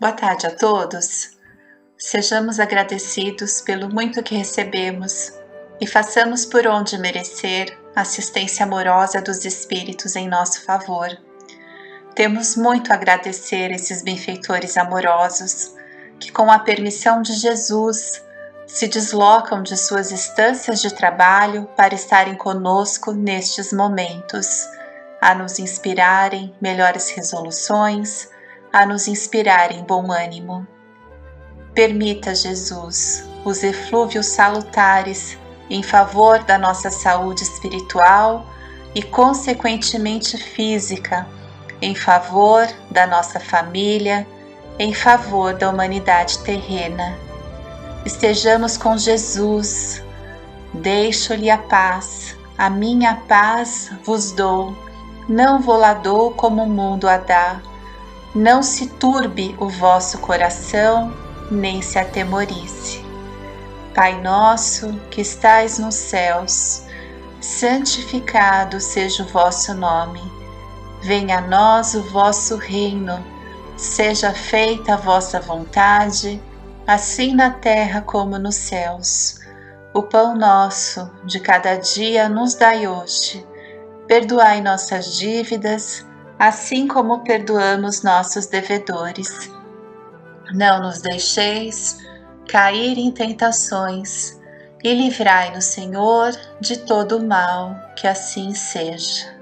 Boa tarde a todos. Sejamos agradecidos pelo muito que recebemos e façamos por onde merecer a assistência amorosa dos Espíritos em nosso favor. Temos muito a agradecer esses benfeitores amorosos que, com a permissão de Jesus, se deslocam de suas estâncias de trabalho para estarem conosco nestes momentos, a nos inspirarem melhores resoluções, a nos inspirar em bom ânimo. Permita, Jesus, os eflúvios salutares em favor da nossa saúde espiritual e, consequentemente, física, em favor da nossa família, em favor da humanidade terrena. Estejamos com Jesus. Deixo-lhe a paz, a minha paz vos dou, não vou-la dou como o mundo a dá. Não se turbe o vosso coração, nem se atemorice. Pai nosso, que estais nos céus, santificado seja o vosso nome. Venha a nós o vosso reino. Seja feita a vossa vontade, assim na terra como nos céus. O pão nosso de cada dia nos dai hoje. Perdoai nossas dívidas, assim como perdoamos nossos devedores. Não nos deixeis cair em tentações e livrai-nos, Senhor, de todo o mal, que assim seja.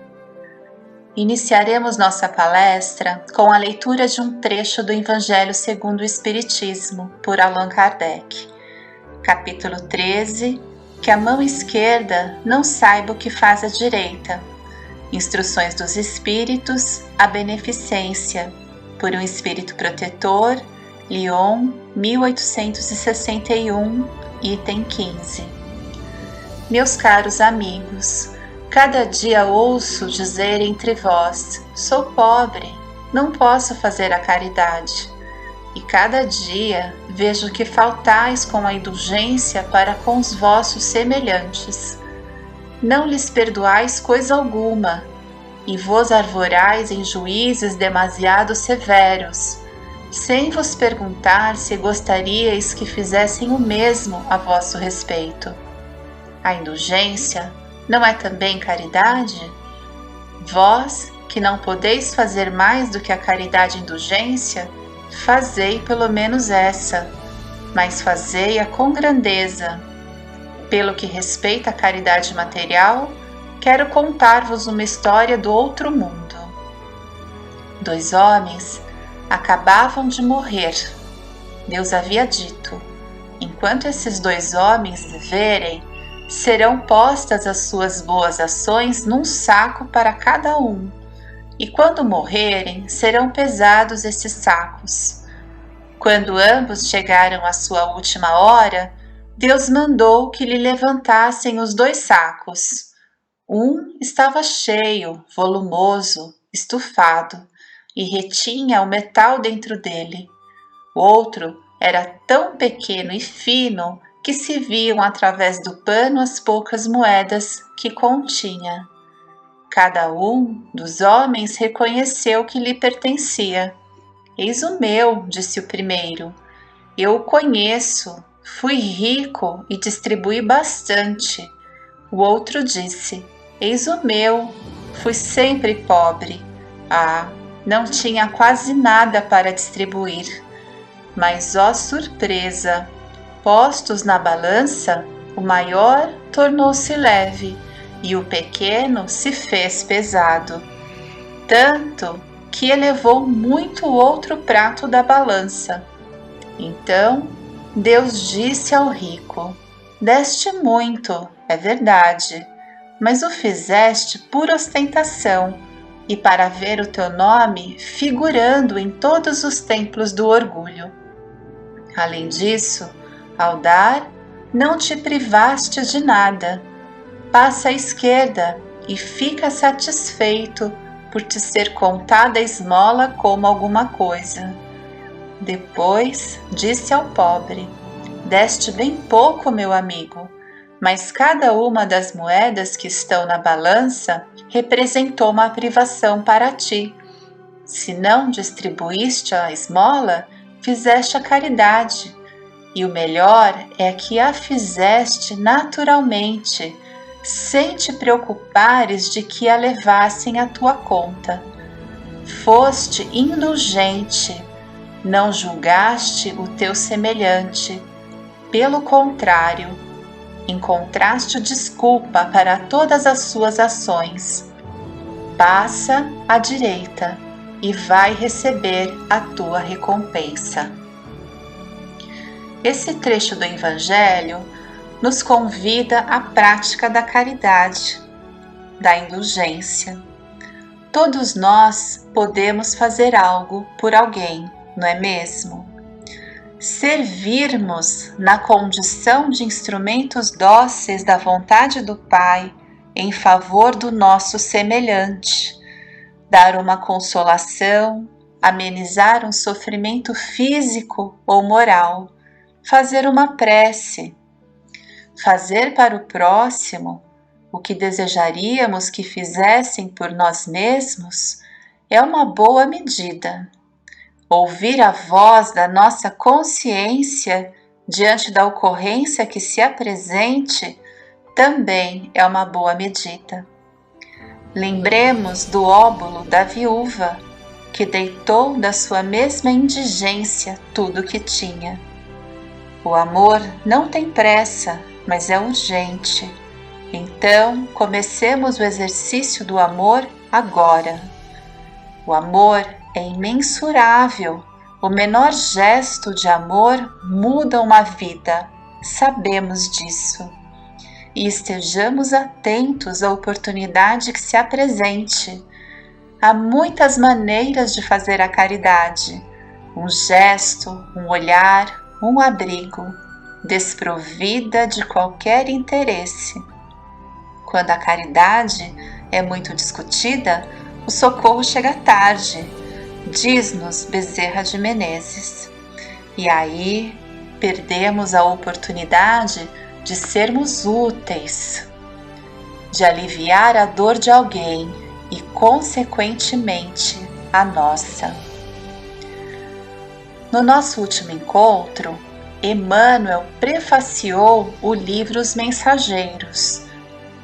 Iniciaremos nossa palestra com a leitura de um trecho do Evangelho segundo o Espiritismo, por Allan Kardec. Capítulo 13, que a mão esquerda não saiba o que faz a direita. Instruções dos Espíritos, a Beneficência, por um Espírito Protetor, Lyon, 1861, item 15. Meus caros amigos, cada dia ouço dizer entre vós: sou pobre, não posso fazer a caridade. E cada dia vejo que faltais com a indulgência para com os vossos semelhantes. Não lhes perdoais coisa alguma, e vos arvorais em juízes demasiado severos, sem vos perguntar se gostaríeis que fizessem o mesmo a vosso respeito. A indulgência não é também caridade? Vós, que não podeis fazer mais do que a caridade e indulgência, fazei pelo menos essa, mas fazei-a com grandeza. Pelo que respeita à caridade material, quero contar-vos uma história do outro mundo. 2 homens acabavam de morrer. Deus havia dito: enquanto esses 2 homens viverem, serão postas as suas boas ações num saco para cada um, e quando morrerem, serão pesados esses sacos. Quando ambos chegaram à sua última hora, Deus mandou que lhe levantassem os 2 sacos. Um estava cheio, volumoso, estufado, e retinha o metal dentro dele. O outro era tão pequeno e fino que se viam através do pano as poucas moedas que continha. Cada um dos homens reconheceu que lhe pertencia. Eis o meu, disse o primeiro. Eu o conheço, fui rico e distribuí bastante. O outro disse: eis o meu, fui sempre pobre. Não tinha quase nada para distribuir. Mas, ó surpresa! Postos na balança, o maior tornou-se leve e o pequeno se fez pesado. Tanto que elevou muito o outro prato da balança. Então Deus disse ao rico: deste muito, é verdade, mas o fizeste por ostentação e para ver o teu nome figurando em todos os templos do orgulho. Além disso, ao dar, não te privaste de nada. Passa à esquerda e fica satisfeito por te ser contada a esmola como alguma coisa. Depois disse ao pobre: deste bem pouco, meu amigo, mas cada uma das moedas que estão na balança representou uma privação para ti. Se não distribuíste a esmola, fizeste a caridade, e o melhor é que a fizeste naturalmente, sem te preocupares de que a levassem à tua conta. Foste indulgente, não julgaste o teu semelhante. Pelo contrário, encontraste desculpa para todas as suas ações. Passa à direita e vai receber a tua recompensa. Esse trecho do Evangelho nos convida à prática da caridade, da indulgência. Todos nós podemos fazer algo por alguém, não é mesmo? Servirmos na condição de instrumentos dóceis da vontade do Pai em favor do nosso semelhante, dar uma consolação, amenizar um sofrimento físico ou moral, fazer uma prece, fazer para o próximo o que desejaríamos que fizessem por nós mesmos é uma boa medida. Ouvir a voz da nossa consciência diante da ocorrência que se apresente também é uma boa medida. Lembremos do óbolo da viúva, que deitou da sua mesma indigência tudo o que tinha. O amor não tem pressa, mas é urgente. Então, comecemos o exercício do amor agora. O amor é imensurável. O menor gesto de amor muda uma vida. Sabemos disso. E estejamos atentos à oportunidade que se apresente. Há muitas maneiras de fazer a caridade. Um gesto, um olhar, um abrigo, desprovida de qualquer interesse. Quando a caridade é muito discutida, o socorro chega tarde, diz-nos Bezerra de Menezes. E aí perdemos a oportunidade de sermos úteis, de aliviar a dor de alguém e, consequentemente, a nossa. No nosso último encontro, Emmanuel prefaciou o livro Os Mensageiros,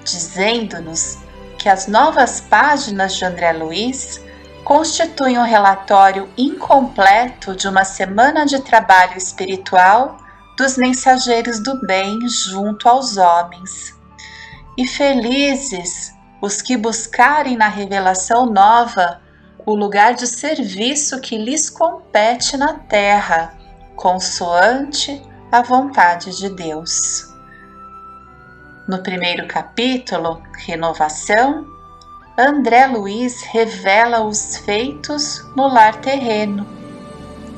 dizendo-nos que as novas páginas de André Luiz constituem um relatório incompleto de uma semana de trabalho espiritual dos mensageiros do bem junto aos homens. E felizes os que buscarem na revelação nova o lugar de serviço que lhes compete na terra, consoante a vontade de Deus. No primeiro capítulo, Renovação, André Luiz revela os feitos no lar terreno.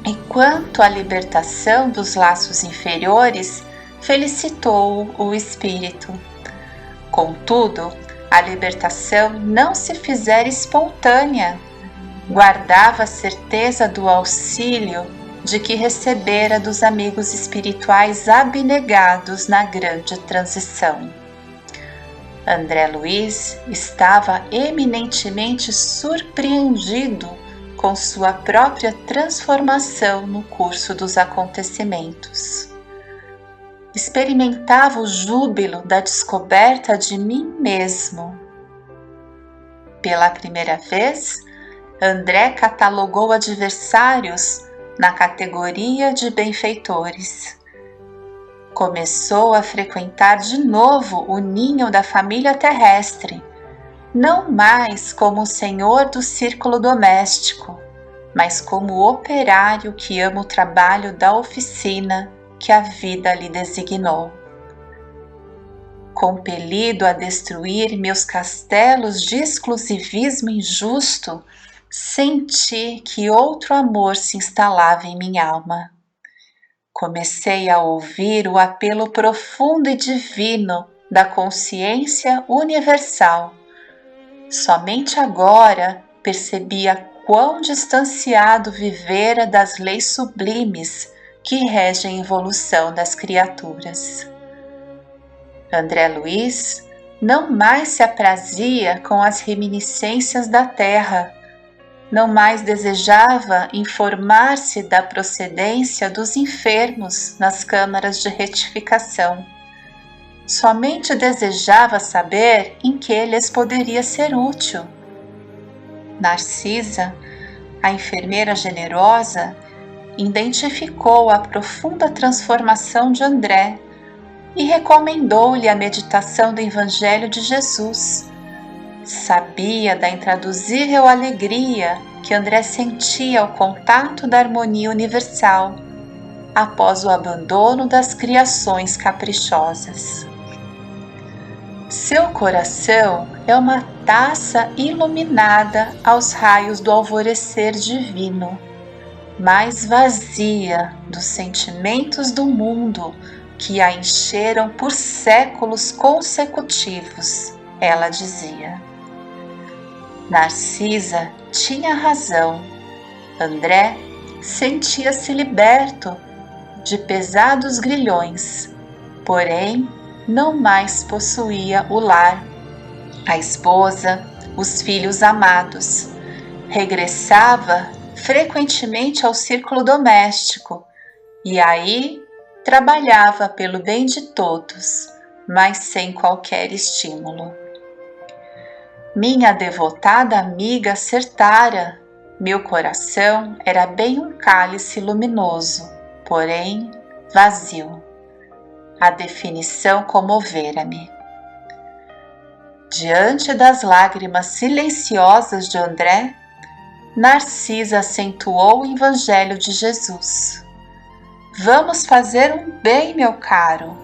E quanto à libertação dos laços inferiores, felicitou o espírito. Contudo, a libertação não se fizera espontânea. Guardava a certeza do auxílio de que recebera dos amigos espirituais abnegados na grande transição. André Luiz estava eminentemente surpreendido com sua própria transformação no curso dos acontecimentos. Experimentava o júbilo da descoberta de mim mesmo. Pela primeira vez, André catalogou adversários na categoria de benfeitores. Começou a frequentar de novo o ninho da família terrestre, não mais como o senhor do círculo doméstico, mas como operário que ama o trabalho da oficina que a vida lhe designou. Compelido a destruir meus castelos de exclusivismo injusto, senti que outro amor se instalava em minha alma. Comecei a ouvir o apelo profundo e divino da consciência universal. Somente agora percebia quão distanciado vivera das leis sublimes que regem a evolução das criaturas. André Luiz não mais se aprazia com as reminiscências da terra, Não mais desejava informar-se da procedência dos enfermos nas câmaras de retificação. Somente desejava saber em que lhes poderia ser útil. Narcisa, a enfermeira generosa, identificou a profunda transformação de André e recomendou-lhe a meditação do Evangelho de Jesus. Sabia da intraduzível alegria que André sentia ao contato da harmonia universal, após o abandono das criações caprichosas. Seu coração é uma taça iluminada aos raios do alvorecer divino, mas vazia dos sentimentos do mundo que a encheram por séculos consecutivos, ela dizia. Narcisa tinha razão. André sentia-se liberto de pesados grilhões, porém não mais possuía o lar, a esposa, os filhos amados. Regressava frequentemente ao círculo doméstico e aí trabalhava pelo bem de todos, mas sem qualquer estímulo. Minha devotada amiga acertara. Meu coração era bem um cálice luminoso, porém vazio. A definição comovera-me. Diante das lágrimas silenciosas de André, Narcisa acentuou o Evangelho de Jesus. Vamos fazer um bem, meu caro.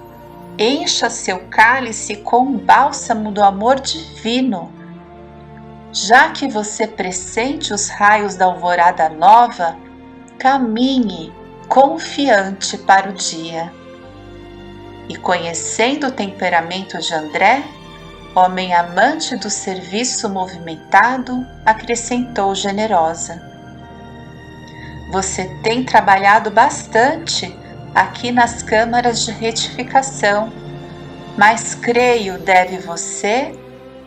Encha seu cálice com o bálsamo do amor divino. Já que você pressente os raios da alvorada nova, caminhe confiante para o dia. E conhecendo o temperamento de André, homem amante do serviço movimentado, acrescentou generosa. Você tem trabalhado bastante aqui nas câmaras de retificação, mas creio deve você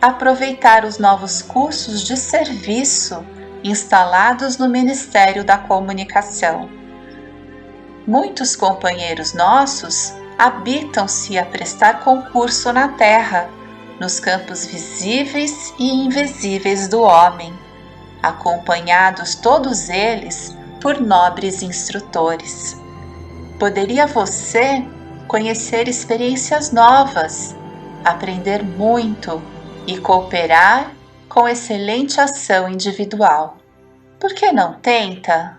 aproveitar os novos cursos de serviço instalados no Ministério da Comunicação. Muitos companheiros nossos habitam-se a prestar concurso na terra, nos campos visíveis e invisíveis do homem, acompanhados todos eles por nobres instrutores. Poderia você conhecer experiências novas, aprender muito e cooperar com excelente ação individual. Por que não tenta?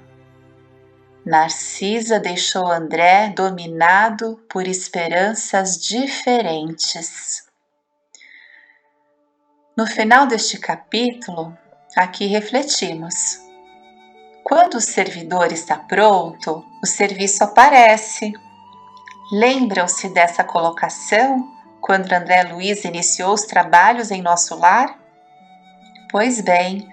Narcisa deixou André dominado por esperanças diferentes. No final deste capítulo, aqui refletimos. Quando o servidor está pronto, o serviço aparece. Lembram-se dessa colocação quando André Luiz iniciou os trabalhos em nosso lar? Pois bem,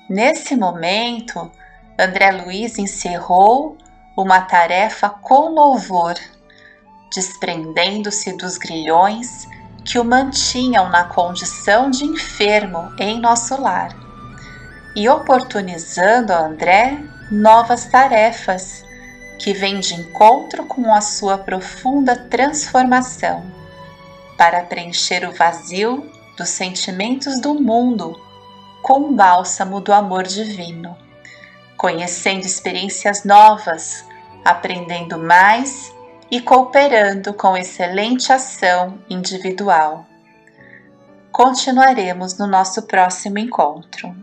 nesse momento, André Luiz encerrou uma tarefa com louvor, desprendendo-se dos grilhões que o mantinham na condição de enfermo em nosso lar e oportunizando a André novas tarefas que vêm de encontro com a sua profunda transformação para preencher o vazio dos sentimentos do mundo com o bálsamo do amor divino, conhecendo experiências novas, aprendendo mais e cooperando com excelente ação individual. Continuaremos no nosso próximo encontro.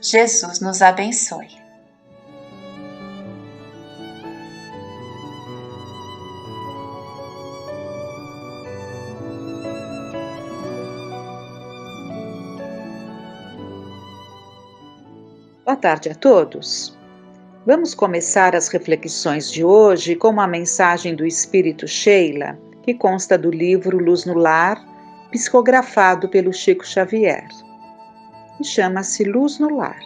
Jesus nos abençoe. Boa tarde a todos. Vamos começar as reflexões de hoje com uma mensagem do Espírito Sheila, que consta do livro Luz no Lar, psicografado pelo Chico Xavier. E chama-se Luz no Lar.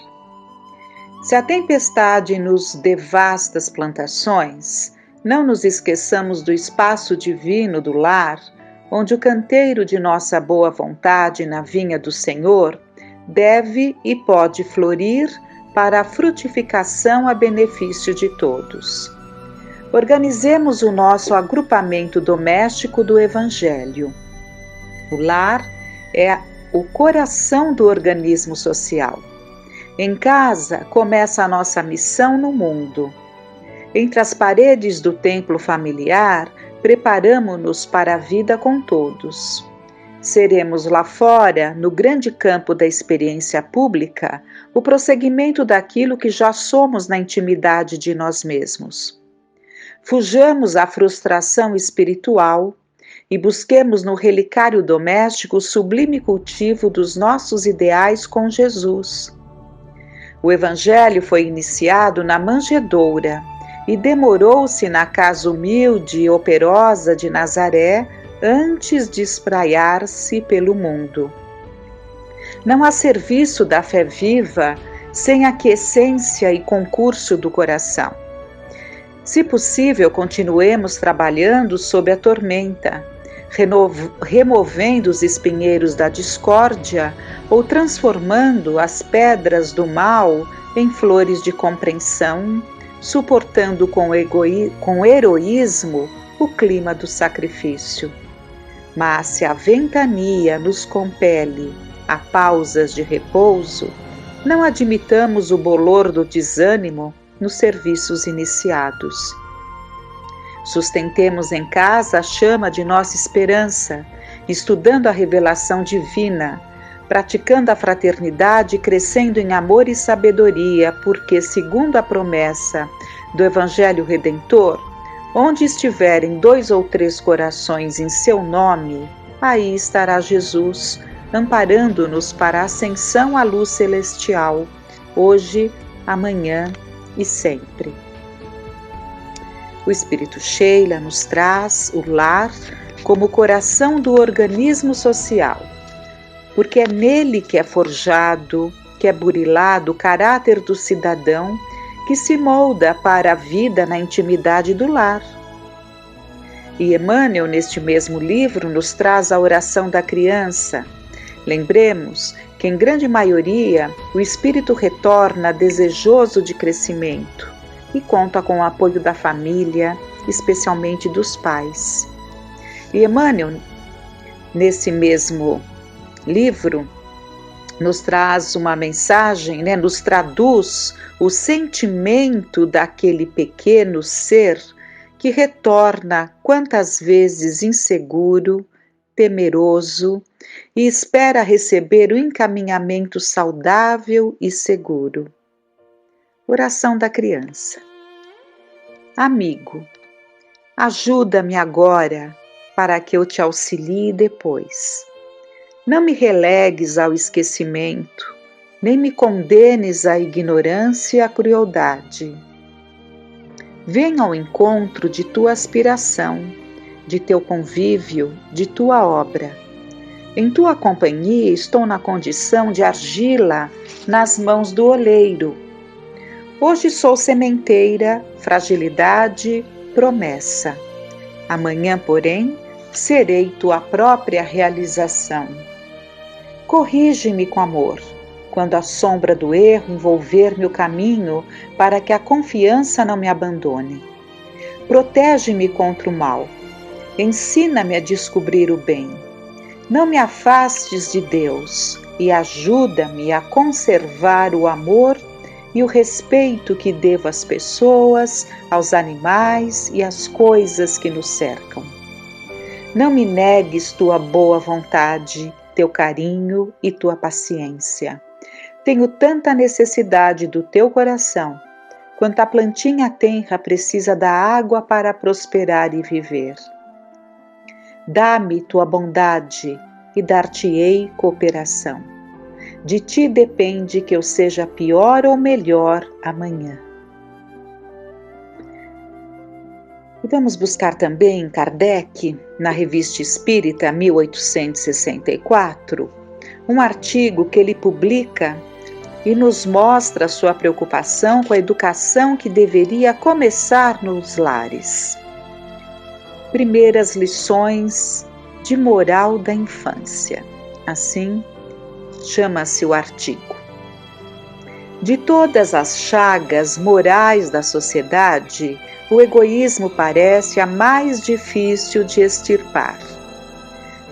Se a tempestade nos devasta as plantações, não nos esqueçamos do espaço divino do lar, onde o canteiro de nossa boa vontade na vinha do Senhor deve e pode florir para a frutificação a benefício de todos. Organizemos o nosso agrupamento doméstico do Evangelho. O lar é o coração do organismo social. Em casa começa a nossa missão no mundo. Entre as paredes do templo familiar, preparamo-nos para a vida com todos. Seremos lá fora, no grande campo da experiência pública, o prosseguimento daquilo que já somos na intimidade de nós mesmos. Fujamos à frustração espiritual e busquemos no relicário doméstico o sublime cultivo dos nossos ideais com Jesus. O Evangelho foi iniciado na manjedoura e demorou-se na casa humilde e operosa de Nazaré antes de espraiar-se pelo mundo. Não há serviço da fé viva sem aquiescência e concurso do coração. Se possível, continuemos trabalhando sob a tormenta, removendo os espinheiros da discórdia ou transformando as pedras do mal em flores de compreensão, suportando com heroísmo o clima do sacrifício. Mas se a ventania nos compele a pausas de repouso, não admitamos o bolor do desânimo nos serviços iniciados. Sustentemos em casa a chama de nossa esperança, estudando a revelação divina, praticando a fraternidade e crescendo em amor e sabedoria, porque, segundo a promessa do Evangelho Redentor, onde estiverem 2 ou 3 corações em seu nome, aí estará Jesus, amparando-nos para a ascensão à luz celestial, hoje, amanhã e sempre. O Espírito Sheila nos traz o lar como o coração do organismo social, porque é nele que é forjado, que é burilado o caráter do cidadão que se molda para a vida na intimidade do lar. E Emmanuel, neste mesmo livro, nos traz a oração da criança. Lembremos que, em grande maioria, o espírito retorna desejoso de crescimento e conta com o apoio da família, especialmente dos pais. E Emmanuel, nesse mesmo livro, nos traz uma mensagem, nos traduz o sentimento daquele pequeno ser que retorna quantas vezes inseguro, temeroso e espera receber o encaminhamento saudável e seguro. Oração da criança. Amigo, ajuda-me agora para que eu te auxilie depois. Não me relegues ao esquecimento, nem me condenes à ignorância e à crueldade. Venha ao encontro de tua aspiração, de teu convívio, de tua obra. Em tua companhia estou na condição de argila nas mãos do oleiro. Hoje sou sementeira, fragilidade, promessa. Amanhã, porém, serei tua própria realização. Corrige-me com amor, quando a sombra do erro envolver meu caminho, para que a confiança não me abandone. Protege-me contra o mal. Ensina-me a descobrir o bem. Não me afastes de Deus e ajuda-me a conservar o amor e o respeito que devo às pessoas, aos animais e às coisas que nos cercam. Não me negues tua boa vontade, teu carinho e tua paciência. Tenho tanta necessidade do teu coração, quanto a plantinha tenra precisa da água para prosperar e viver. Dá-me tua bondade e dar-te-ei cooperação. De ti depende que eu seja pior ou melhor amanhã. E vamos buscar também em Kardec, na Revista Espírita 1864, um artigo que ele publica e nos mostra a sua preocupação com a educação que deveria começar nos lares. Primeiras lições de moral da infância. Assim chama-se o artigo. De todas as chagas morais da sociedade, o egoísmo parece a mais difícil de extirpar.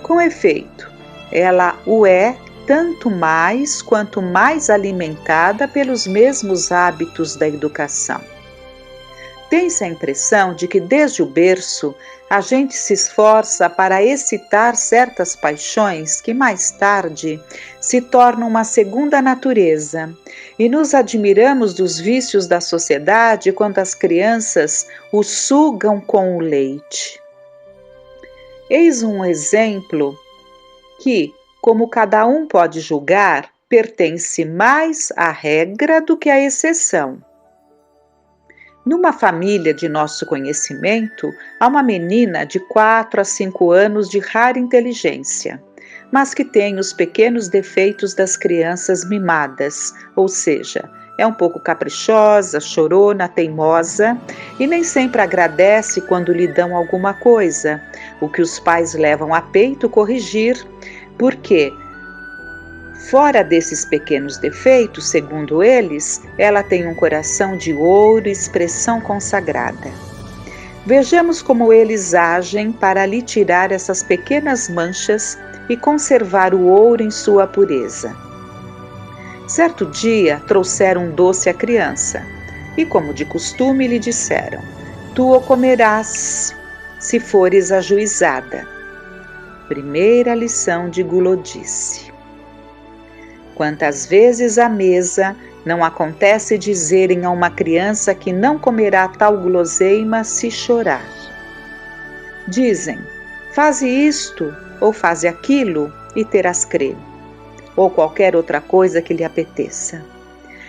Com efeito, ela o é tanto mais quanto mais alimentada pelos mesmos hábitos da educação. Tem-se a impressão de que desde o berço a gente se esforça para excitar certas paixões que mais tarde se tornam uma segunda natureza, e nos admiramos dos vícios da sociedade quando as crianças os sugam com o leite. Eis um exemplo que, como cada um pode julgar, pertence mais à regra do que à exceção. Numa família de nosso conhecimento, há uma menina de 4 a 5 anos de rara inteligência, mas que tem os pequenos defeitos das crianças mimadas, ou seja, é um pouco caprichosa, chorona, teimosa e nem sempre agradece quando lhe dão alguma coisa, o que os pais levam a peito corrigir, porque fora desses pequenos defeitos, segundo eles, ela tem um coração de ouro e expressão consagrada. Vejamos como eles agem para lhe tirar essas pequenas manchas e conservar o ouro em sua pureza. Certo dia trouxeram um doce à criança e, como de costume, lhe disseram: "Tu o comerás, se fores ajuizada." Primeira lição de gulodice. Quantas vezes à mesa não acontece dizerem a uma criança que não comerá tal guloseima se chorar. Dizem: "Faze isto ou faze aquilo e terás creme", ou qualquer outra coisa que lhe apeteça.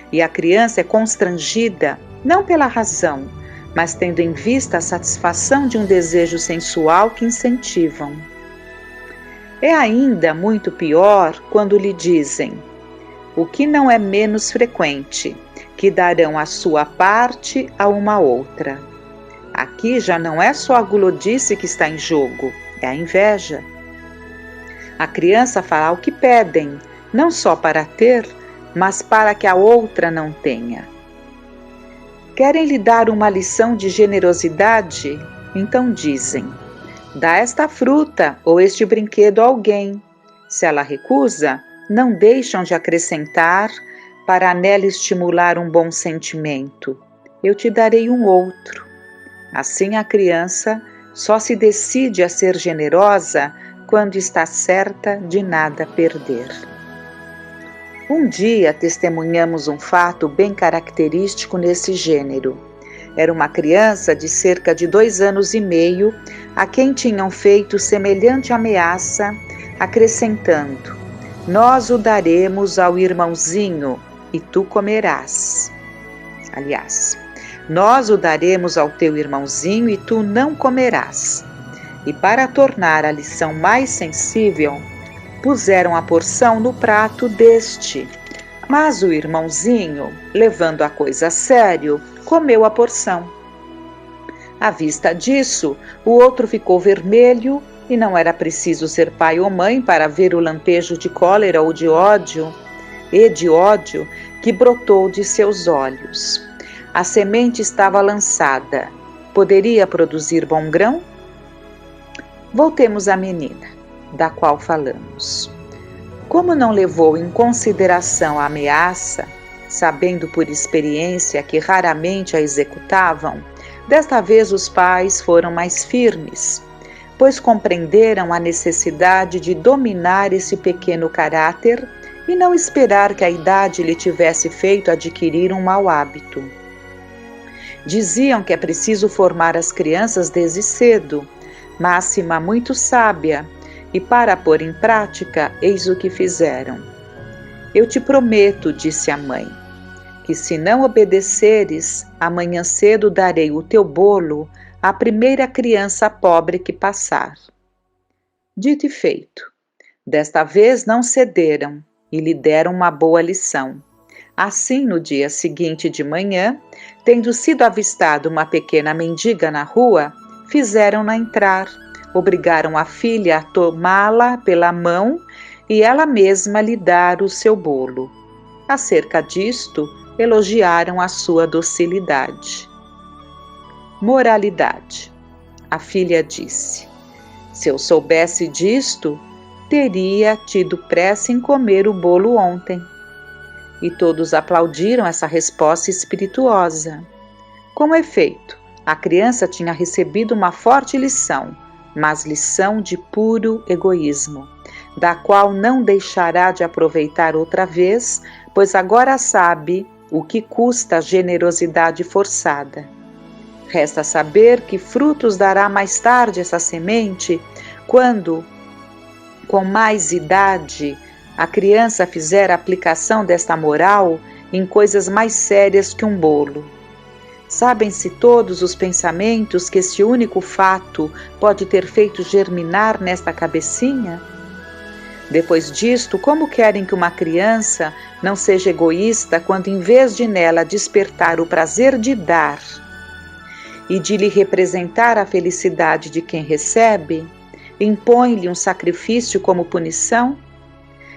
E a criança é constrangida, não pela razão, mas tendo em vista a satisfação de um desejo sensual que incentivam. É ainda muito pior quando lhe dizem, o que não é menos frequente, que darão a sua parte a uma outra. Aqui já não é só a gulodice que está em jogo, é a inveja. A criança fará o que pedem, não só para ter, mas para que a outra não tenha. Querem lhe dar uma lição de generosidade? Então dizem: "Dá esta fruta ou este brinquedo a alguém." Se ela recusa, não deixam de acrescentar para nela estimular um bom sentimento: "Eu te darei um outro." Assim a criança só se decide a ser generosa quando está certa de nada perder. Um dia testemunhamos um fato bem característico nesse gênero. Era uma criança de cerca de 2 anos e meio a quem tinham feito semelhante ameaça, acrescentando: "Nós o daremos ao irmãozinho e tu comerás." Aliás, "Nós o daremos ao teu irmãozinho e tu não comerás." E para tornar a lição mais sensível, puseram a porção no prato deste. Mas o irmãozinho, levando a coisa a sério, comeu a porção. À vista disso, o outro ficou vermelho e não era preciso ser pai ou mãe para ver o lampejo de cólera ou de ódio, que brotou de seus olhos. A semente estava lançada. Poderia produzir bom grão? Voltemos à menina, da qual falamos. Como não levou em consideração a ameaça, sabendo por experiência que raramente a executavam, desta vez os pais foram mais firmes, pois compreenderam a necessidade de dominar esse pequeno caráter e não esperar que a idade lhe tivesse feito adquirir um mau hábito. Diziam que é preciso formar as crianças desde cedo, máxima muito sábia, e para pôr em prática, eis o que fizeram. "Eu te prometo", disse a mãe, "que se não obedeceres, amanhã cedo darei o teu bolo à primeira criança pobre que passar." Dito e feito. Desta vez não cederam e lhe deram uma boa lição. Assim, no dia seguinte de manhã, tendo sido avistada uma pequena mendiga na rua, fizeram-na entrar, obrigaram a filha a tomá-la pela mão e ela mesma lhe dar o seu bolo. Acerca disto, elogiaram a sua docilidade. Moralidade. A filha disse: se eu soubesse disto, teria tido pressa em comer o bolo ontem. E todos aplaudiram essa resposta espirituosa. Com efeito, a criança tinha recebido uma forte lição, mas lição de puro egoísmo, da qual não deixará de aproveitar outra vez, pois agora sabe o que custa a generosidade forçada. Resta saber que frutos dará mais tarde essa semente, quando, com mais idade, a criança fizer a aplicação desta moral em coisas mais sérias que um bolo. Sabem-se todos os pensamentos que este único fato pode ter feito germinar nesta cabecinha? Depois disto, como querem que uma criança não seja egoísta quando, em vez de nela despertar o prazer de dar e de lhe representar a felicidade de quem recebe, impõe-lhe um sacrifício como punição?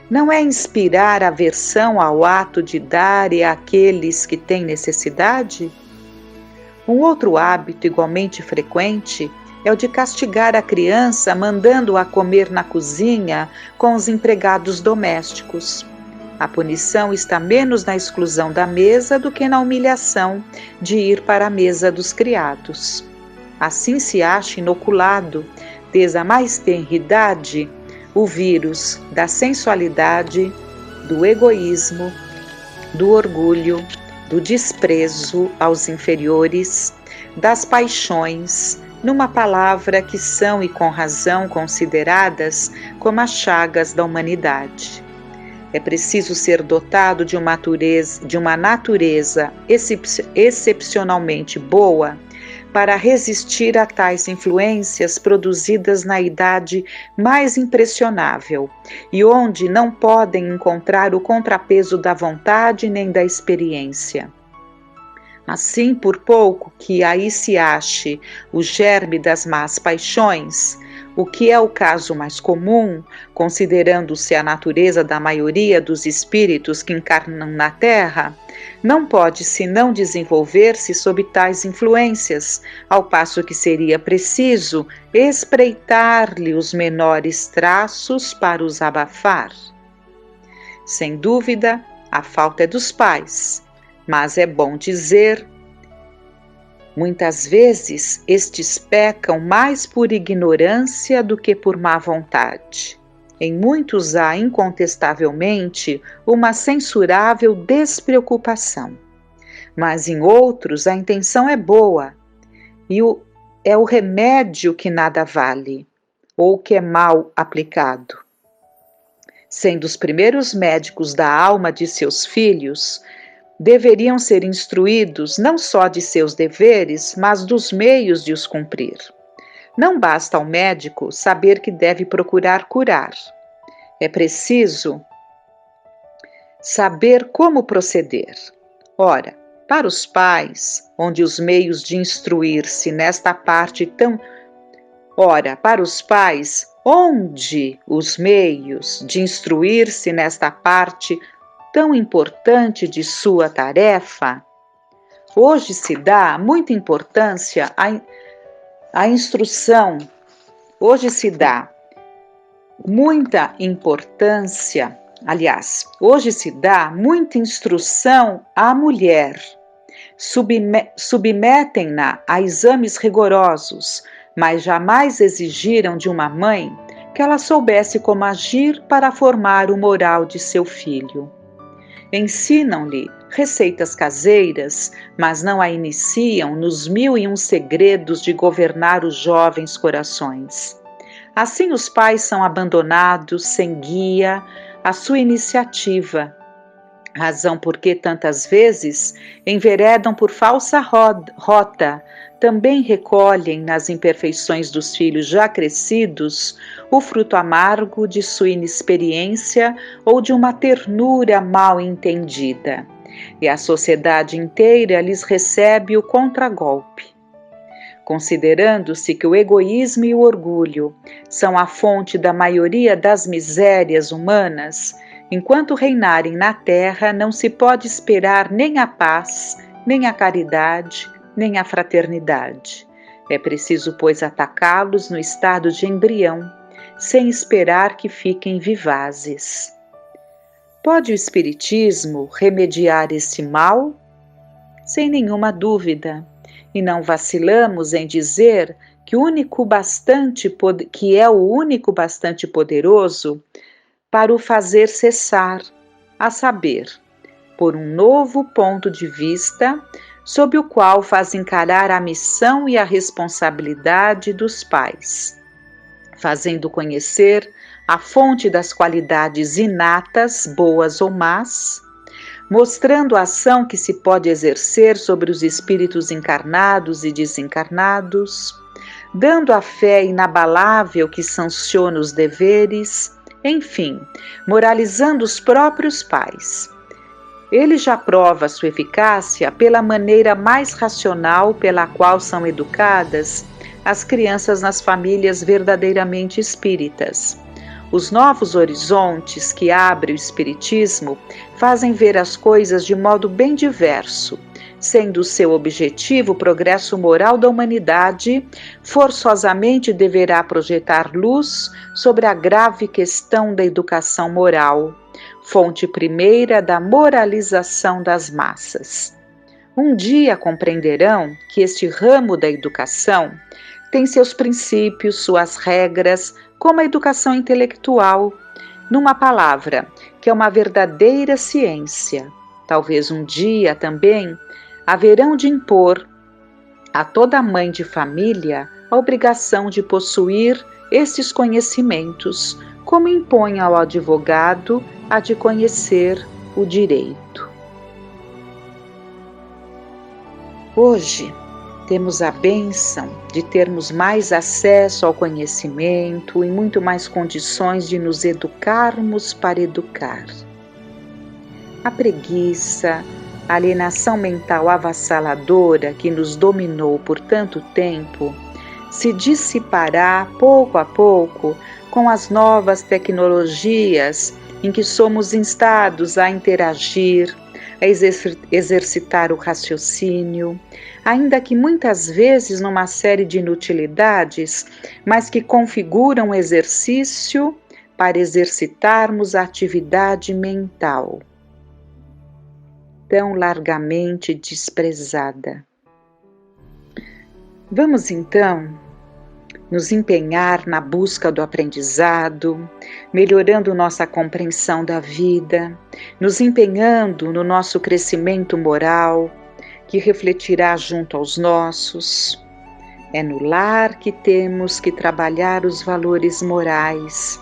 Não é inspirar aversão ao ato de dar e àqueles que têm necessidade? Um outro hábito igualmente frequente é o de castigar a criança mandando-a comer na cozinha com os empregados domésticos. A punição está menos na exclusão da mesa do que na humilhação de ir para a mesa dos criados. Assim se acha inoculado, desde a mais tenra idade, o vírus da sensualidade, do egoísmo, do orgulho, do desprezo aos inferiores, das paixões, numa palavra que são e com razão consideradas como as chagas da humanidade. É preciso ser dotado de uma natureza excepcionalmente boa para resistir a tais influências produzidas na idade mais impressionável e onde não podem encontrar o contrapeso da vontade nem da experiência. Assim, por pouco que aí se ache o germe das más paixões, o que é o caso mais comum, considerando-se a natureza da maioria dos espíritos que encarnam na Terra, não pode senão desenvolver-se sob tais influências, ao passo que seria preciso espreitar-lhe os menores traços para os abafar. Sem dúvida, a falta é dos pais, mas é bom dizer, muitas vezes estes pecam mais por ignorância do que por má vontade. Em muitos há, incontestavelmente, uma censurável despreocupação, mas em outros a intenção é boa e é o remédio que nada vale, ou que é mal aplicado. Sendo os primeiros médicos da alma de seus filhos, deveriam ser instruídos não só de seus deveres, mas dos meios de os cumprir. Não basta ao médico saber que deve procurar curar. É preciso saber como proceder. Ora, para os pais, onde os meios de instruir-se nesta parte tão... para os pais, onde os meios de instruir-se nesta parte tão importante de sua tarefa, hoje se dá muita importância à instrução, hoje se se dá muita instrução à mulher, submetem-na a exames rigorosos, mas jamais exigiram de uma mãe que ela soubesse como agir para formar o moral de seu filho. Ensinam-lhe receitas caseiras, mas não a iniciam nos 1001 segredos de governar os jovens corações. Assim os pais são abandonados sem guia à sua iniciativa, razão porque tantas vezes enveredam por falsa rota, também recolhem nas imperfeições dos filhos já crescidos o fruto amargo de sua inexperiência ou de uma ternura mal entendida, e a sociedade inteira lhes recebe o contragolpe. Considerando-se que o egoísmo e o orgulho são a fonte da maioria das misérias humanas, Enquanto reinarem na terra, não se pode esperar nem a paz, nem a caridade, nem a fraternidade. É preciso, pois, atacá-los no estado de embrião, sem esperar que fiquem vivazes. Pode o Espiritismo remediar esse mal? Sem nenhuma dúvida, e não vacilamos em dizer que é o único bastante poderoso para o fazer cessar, a saber, por um novo ponto de vista, sob o qual faz encarar a missão e a responsabilidade dos pais, fazendo conhecer a fonte das qualidades inatas, boas ou más, mostrando a ação que se pode exercer sobre os espíritos encarnados e desencarnados, dando a fé inabalável que sanciona os deveres, enfim, moralizando os próprios pais. Ele já prova sua eficácia pela maneira mais racional pela qual são educadas as crianças nas famílias verdadeiramente espíritas. Os novos horizontes que abre o Espiritismo fazem ver as coisas de modo bem diverso, sendo seu objetivo o progresso moral da humanidade, forçosamente deverá projetar luz sobre a grave questão da educação moral, fonte primeira da moralização das massas. Um dia compreenderão que este ramo da educação tem seus princípios, suas regras, como a educação intelectual, numa palavra, que é uma verdadeira ciência. Talvez um dia também haverão de impor a toda mãe de família a obrigação de possuir esses conhecimentos, como impõe ao advogado a de conhecer o direito. Hoje, temos a bênção de termos mais acesso ao conhecimento e muito mais condições de nos educarmos para educar. A preguiça, a alienação mental avassaladora que nos dominou por tanto tempo, se dissipará pouco a pouco com as novas tecnologias em que somos instados a interagir, a exercitar o raciocínio, ainda que muitas vezes numa série de inutilidades, mas que configuram um exercício para exercitarmos a atividade mental, tão largamente desprezada. Vamos então nos empenhar na busca do aprendizado, melhorando nossa compreensão da vida, nos empenhando no nosso crescimento moral, que refletirá junto aos nossos. É no lar que temos que trabalhar os valores morais.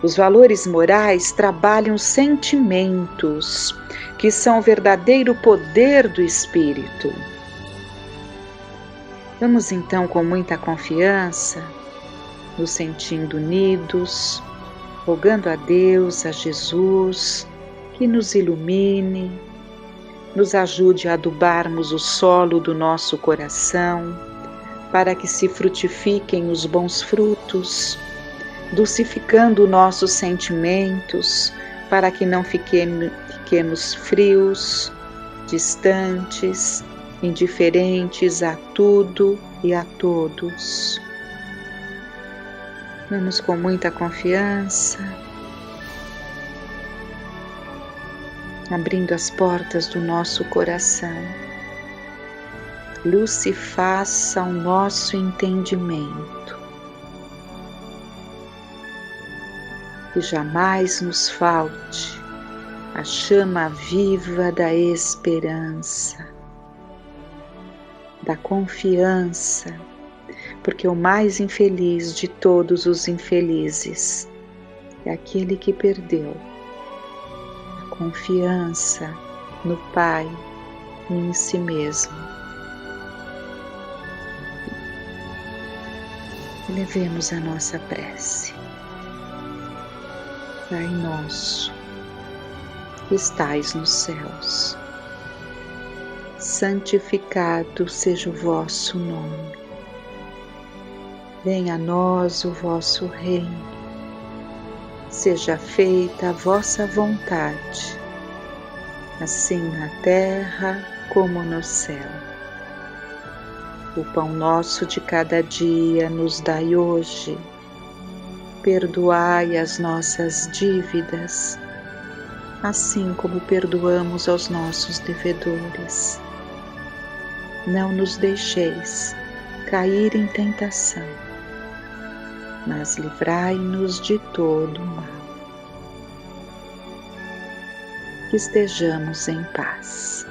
Os valores morais trabalham sentimentos, que são o verdadeiro poder do espírito. Vamos então, com muita confiança, nos sentindo unidos, rogando a Deus, a Jesus, que nos ilumine, nos ajude a adubarmos o solo do nosso coração, para que se frutifiquem os bons frutos, dulcificando nossos sentimentos, para que não fiquemos frios, distantes, indiferentes a tudo e a todos. Vamos com muita confiança, abrindo as portas do nosso coração. Luz se faça ao nosso entendimento. Que jamais nos falte a chama viva da esperança, da confiança, porque o mais infeliz de todos os infelizes é aquele que perdeu a confiança no Pai e em si mesmo. Elevemos a nossa prece. Pai nosso, que estais nos céus, santificado seja o vosso nome. Venha a nós o vosso reino. Seja feita a vossa vontade, assim na terra como no céu. O pão nosso de cada dia nos dai hoje. Perdoai as nossas dívidas, assim como perdoamos aos nossos devedores. Não nos deixeis cair em tentação, mas livrai-nos de todo o mal. Que estejamos em paz.